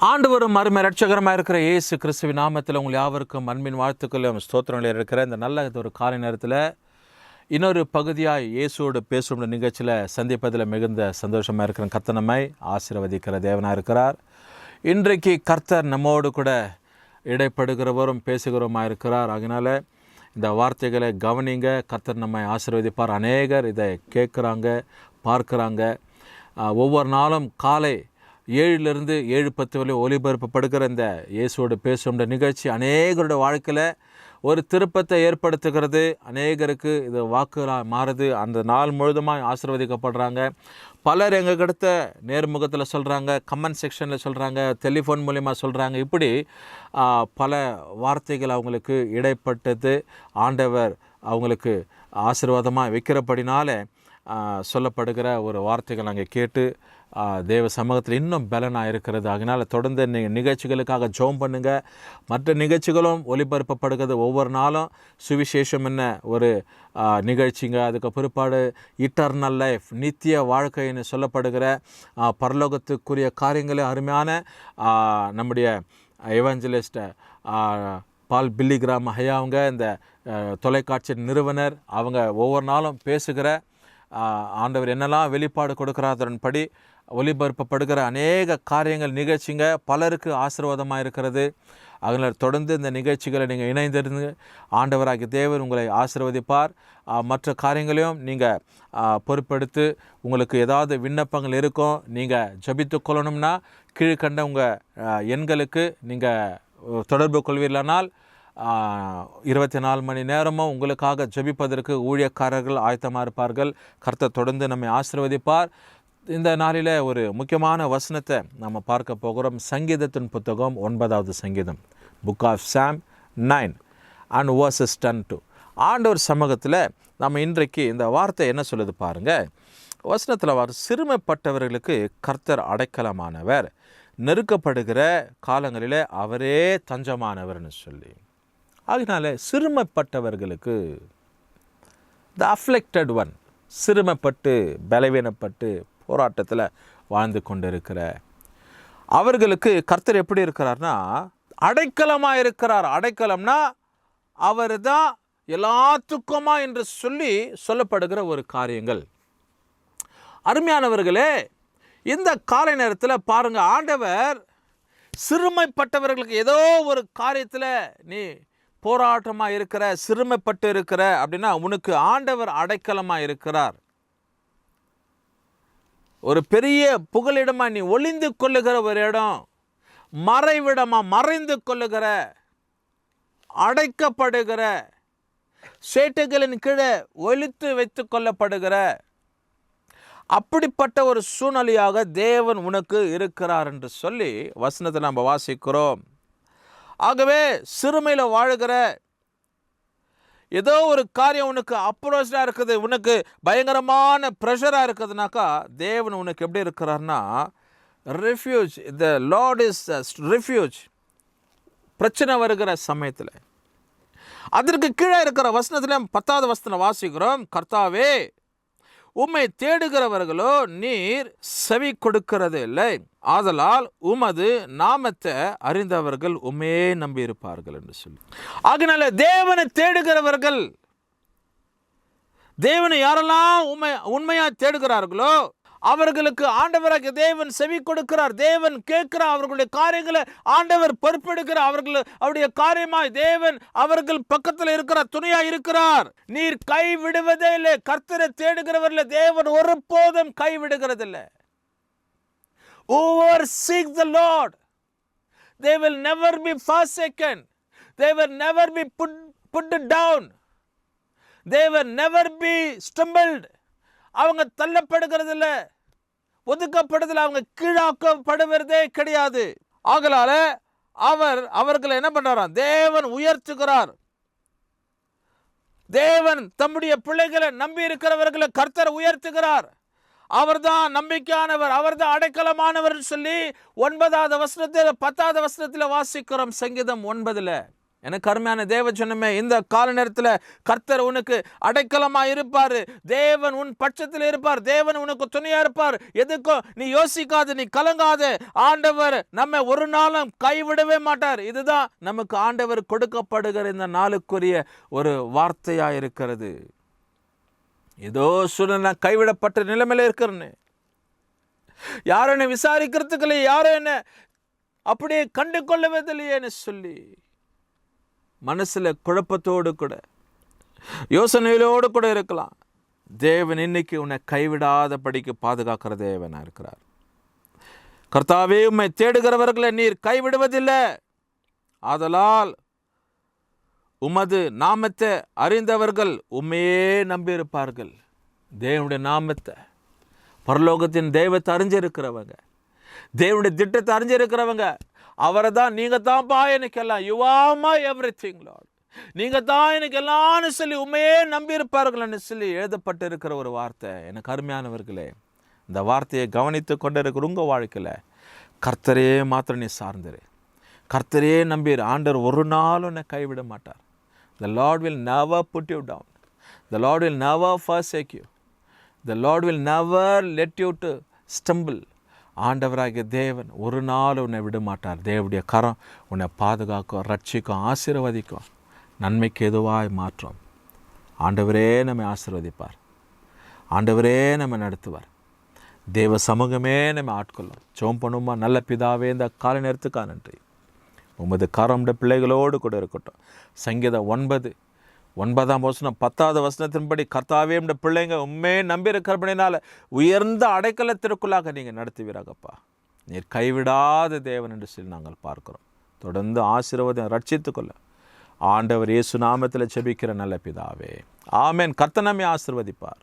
ஆண்டவரும் அருமை ரட்சகரமாக இருக்கிற இயேசு கிறிஸ்துவின் நாமத்தில் உங்கள் யாவருக்கும் அன்பின் வாழ்த்துக்களும் ஸ்தோத்திரங்களில் இருக்கிற இந்த நல்ல ஒரு காலை நேரத்தில் இன்னொரு பகுதியாக இயேசுவோடு பேசுகிற நிகழ்ச்சியில் சந்திப்பதில் மிகுந்த சந்தோஷமாக இருக்கிற கர்த்தர் நம்மை ஆசீர்வதிக்கிற தேவனாக இருக்கிறார். இன்றைக்கு கர்த்தர் நம்மோடு கூட இடைப்படுகிறவரும் பேசுகிறவமாக இருக்கிறார். அதனால் இந்த வார்த்தைகளை கவனிங்க. கர்த்தர் நம்மை ஆசீர்வதிப்பார். அநேகர் இதை கேட்குறாங்க, பார்க்குறாங்க. ஒவ்வொரு நாளும் காலை 7 to 7:10 வரை ஒளிபரப்பப்படுகிற இந்த இயேசுவோடு பேசுகிற நிகழ்ச்சி அநேகருடைய வாழ்க்கையில் ஒரு திருப்பத்தை ஏற்படுத்துகிறது. அநேகருக்கு இது வாக்குகளாக மாறுது. அந்த நாள் முழுதுமாக ஆசீர்வதிக்கப்படுறாங்க. பலர் எங்ககிட்ட நேர்முகத்தில் சொல்கிறாங்க, கமெண்ட் செக்ஷனில் சொல்கிறாங்க, டெலிஃபோன் மூலிமா சொல்கிறாங்க. இப்படி பல வார்த்தைகள் அவங்களுக்கு இடைப்பட்டது ஆண்டவர் அவங்களுக்கு ஆசீர்வாதமாக வைக்கிறபடினால சொல்லப்படுகிற ஒரு வார்த்தைகள் நாங்கள் கேட்டு தேவ சமூகத்தில் இன்னும் பலனாக இருக்கிறது. அதனால் தொடர்ந்து நிகழ்ச்சிகளுக்காக ஜெபம் பண்ணுங்கள். மற்ற நிகழ்ச்சிகளும் ஒளிபரப்பப்படுகிறது. ஒவ்வொரு நாளும் சுவிசேஷம் என்ன ஒரு நிகழ்ச்சிங்க. அதுக்கு பிற்பாடு இட்டர்னல் லைஃப், நித்திய வாழ்க்கைன்னு சொல்லப்படுகிற பரலோகத்துக்குரிய காரியங்களே அருமையான நம்முடைய எவாஞ்சலிஸ்ட் பால் பில்லிகிராம் ஐயா அவங்க இந்த தொலைக்காட்சி நிறுவனர், அவங்க ஒவ்வொரு நாளும் பேசுகிற ஆண்டவர் என்னெல்லாம் வெளிப்பாடு கொடுக்குறாதன்படி ஒளிபரப்பப்படுகிற அநேக காரியங்கள் நிகழ்ச்சிங்க பலருக்கு ஆசீர்வாதமாக இருக்கிறது. அதனால் தொடர்ந்து இந்த நிகழ்ச்சிகளை நீங்கள் இணைந்திருந்து ஆண்டவராகிய தேவர் உங்களை ஆசீர்வதிப்பார். மற்ற காரியங்களையும் நீங்கள் பொறுப்பெடுத்து உங்களுக்கு ஏதாவது விண்ணப்பங்கள் இருக்கும், நீங்கள் ஜபித்து கொள்ளணும்னா கீழ்கண்ட உங்கள் எண்களுக்கு நீங்கள் தொடர்பு கொள்வீர்களானால் 24 மணி நேரமும் உங்களுக்காக ஜெபிப்பதற்கு ஊழியக்காரர்கள் ஆயத்தமாக இருப்பார்கள். கர்த்தர் தொடர்ந்து நம்மை ஆசீர்வதிப்பார். இந்த நாளில் ஒரு முக்கியமான வசனத்தை நம்ம பார்க்க போகிறோம். சங்கீதத்தின் புத்தகம் 9வது சங்கீதம், book of Psalm 9 and verses 10. ஆண்டவர் சமூகத்தில் நம்ம இன்றைக்கு இந்த வார்த்தை என்ன சொல்லுது பாருங்கள். வசனத்தில் சிறுமைப்பட்டவர்களுக்கு கர்த்தர் அடைக்கலமானவர், நெருக்கப்படுகிற காலங்களில் அவரே தஞ்சமானவர்னு சொல்லி. அதனால சிறுமைப்பட்டவர்களுக்கு, த அஃப்ளெக்டட் ஒன், சிறுமைப்பட்டு பலவீனப்பட்டு போராட்டத்தில் வாழ்ந்து கொண்டு இருக்கிற அவர்களுக்கு கர்த்தர் எப்படி இருக்கிறார்னா அடைக்கலமாக இருக்கிறார். அடைக்கலம்னா அவர் தான் எல்லாத்துக்குமா என்று சொல்லப்படுகிற ஒரு காரியங்கள். அருமையானவர்களே, இந்த காலை நேரத்தில் பாருங்கள், ஆண்டவர் சிறுமைப்பட்டவர்களுக்கு ஏதோ ஒரு காரியத்தில் நீ போராட்டமாக இருக்கிற, சிறுமைப்பட்டு இருக்கிற அப்படின்னா உனக்கு ஆண்டவர் அடைக்கலமாக இருக்கிறார். ஒரு பெரிய புகலிடமாக நீ ஒளிந்து கொள்ளுகிற ஒரு இடம், மறைவிடமாக மறைந்து கொள்ளுகிற, அடைக்கப்படுகிற, சேட்டைகளின் கீழே ஒளித்து வைத்து கொள்ளப்படுகிற அப்படிப்பட்ட ஒரு சூழ்நிலையாக தேவன் உனக்கு இருக்கிறார் என்று சொல்லி வசனத்தை நாம் வாசிக்கிறோம். ஆகவே சிறுமையில் வாழுகிற, ஏதோ ஒரு காரியம் உனக்கு அப்ரோச்சாக இருக்குது, உனக்கு பயங்கரமான ப்ரெஷராக இருக்குதுனாக்கா தேவன் உனக்கு எப்படி இருக்கிறார்னா refuge. The Lord is refuge. பிரச்சனை வருகிற சமயத்தில் அதற்கு கீழே இருக்கிற வசனத்தில் 10வது வசனத்தில் வாசிக்கிறோம், கர்த்தாவே உம்மை தேடுகிறவர்களோ நீர் செவி கொடுக்கிறது இல்லை, ஆதலால் உமது நாமத்தை அறிந்தவர்கள் உம்மையே நம்பி இருப்பார்கள் என்று சொல்லி. ஆகினால தேவனை தேடுகிறவர்கள், தேவனை யாரெல்லாம் உண்மையா தேடுகிறார்களோ அவர்களுக்கு ஆண்டவராக தேவன் செவி கொடுக்கிறார். தேவன் கேட்கிறார். அவர்களுடைய காரியங்களை ஆண்டவர் பொறுப்பெடுக்கிறார். அவருடைய காரியமாய் தேவன் அவர்கள் பக்கத்தில் இருக்கிறார், துணையா இருக்கிறார். நீர் கை விடுவதே இல்லை. கர்த்தரை தேடுகிறவர்கள் தேவன் ஒருபோதும் கை விடுகிறதில்லை. Whoever seeks the Lord, they will never be forsaken. They will never be put down. They will never be stumbled. அவங்க தள்ளப்படுகிறதில்லை, ஒதுக்கப்படுதல், அவங்க கீழாக்கப்படுவதே கிடையாது. ஆகலால அவர்களை என்ன பண்றாராம், தேவன் உயர்த்துகிறார். தேவன் தம்முடைய பிள்ளைகளை நம்பி இருக்கிறவர்களை கர்த்தர் உயர்த்துகிறார். அவர்தான் நம்பிக்கையானவர், அவர்தான் அடைக்கலமானவர் சொல்லி 9வது வசனத்தில் 10வது வசனத்தில் வாசிக்கிறோம். சங்கீதம் 9. எனக்கு அருமையான தேவ ஜனமே, இந்த கால நேரத்தில் கர்த்தர் உனக்கு அடைக்கலமாக இருப்பார். தேவன் உன் பட்சத்தில் இருப்பார். தேவன் உனக்கு துணையா இருப்பார். எதுக்கும் நீ யோசிக்காது, நீ கலங்காது. ஆண்டவர் நம்ம ஒரு நாளும் கைவிடவே மாட்டார். இதுதான் நமக்கு ஆண்டவர் கொடுக்கப்படுகிற இந்த நாளுக்குரிய ஒரு வார்த்தையா இருக்கிறது. ஏதோ சூழ்நிலை கைவிடப்பட்ட நிலைமையில இருக்கிறேன்னு, யாரும் என்ன விசாரிக்கிறதுக்கு இல்லை, யாரும் என்ன அப்படியே கண்டு கொள்ளவதில்லையேன்னு சொல்லி மனசுல குழப்பத்தோடு கூட யோசனையிலோடு கூட இருக்கலாம். தேவன் இன்னைக்கு உன்னை கைவிடாத படிக்கு பாதுகாக்கிற தேவனா இருக்கிறார். கர்த்தாவே, உம்மை தேடுகிறவர்களை நீர் கைவிடுவதில்லை. ஆதலால் உமது நாமத்தை அறிந்தவர்கள் உண்மையே நம்பியிருப்பார்கள். தேவனுடைய நாமத்தை, பரலோகத்தின் தெய்வத்தை அறிஞ்சிருக்கிறவங்க, தேவனுடைய திட்டத்தை அறிஞ்சிருக்கிறவங்க, அவரை தான் நீங்கள் தான்ப்பா எனக்கு எல்லாம், you are my everything Lord, நீங்கள் தான் எனக்கு எல்லாம்னு சொல்லி உண்மையே நம்பியிருப்பார்கள்னு சொல்லி எழுதப்பட்டு இருக்கிற ஒரு வார்த்தை. எனக்கு அருமையானவர்களே, இந்த வார்த்தையை கவனித்து கொண்டு இருக்கிற உங்கள் வாழ்க்கையில் கர்த்தரே மாத்திரம் நீ சார்ந்துரு, கர்த்தரே நம்பிரு. ஆண்டவர் ஒரு நாளும் உன்னை கைவிட மாட்டார். The Lord will never put you down. The Lord will never forsake you. The Lord will never let you to stumble. ஆண்டவராகிய தேவன் ஒரு நாள் உன்னை விட மாட்டார். தேவனுடைய கரம் உன்னை பாதுகாக்கும், ரட்சிக்கும், ஆசீர்வதிக்கும், நன்மைக்கு எதுவாய் மாற்றும். ஆண்டவரே நம்மை ஆசீர்வதிப்பார். ஆண்டவரே நம்ம நடத்துவார். தேவ சமூகமே நம்ம ஆட்கொள்ளும். ஜெபம் பண்ணுமா. நல்ல பிதாவே, இந்த காலை நேரத்துக்காக நன்றி. உமது கரம் பிள்ளைகளோடு கூட இருக்கட்டும். சங்கீதம் 9:9 10வது வசனத்தின்படி, கர்த்தாவே, இந்த பிள்ளைங்க உண்மையே நம்பியிருக்கிறபடினால உயர்ந்த அடைக்கலத்திற்குள்ளாக நீங்கள் நடத்துவீராகப்பா. நீர் கைவிடாத தேவன் என்று சொல்லி நாங்கள் பார்க்கிறோம். தொடர்ந்து ஆசீர்வாதம் ரட்சித்துக்கொள்ள ஆண்டவர் இயேசு நாமத்தில் ஜெபிக்கிற நல்ல பிதாவே, ஆமென். கர்த்தர் நம்மை ஆசீர்வதிப்பார்.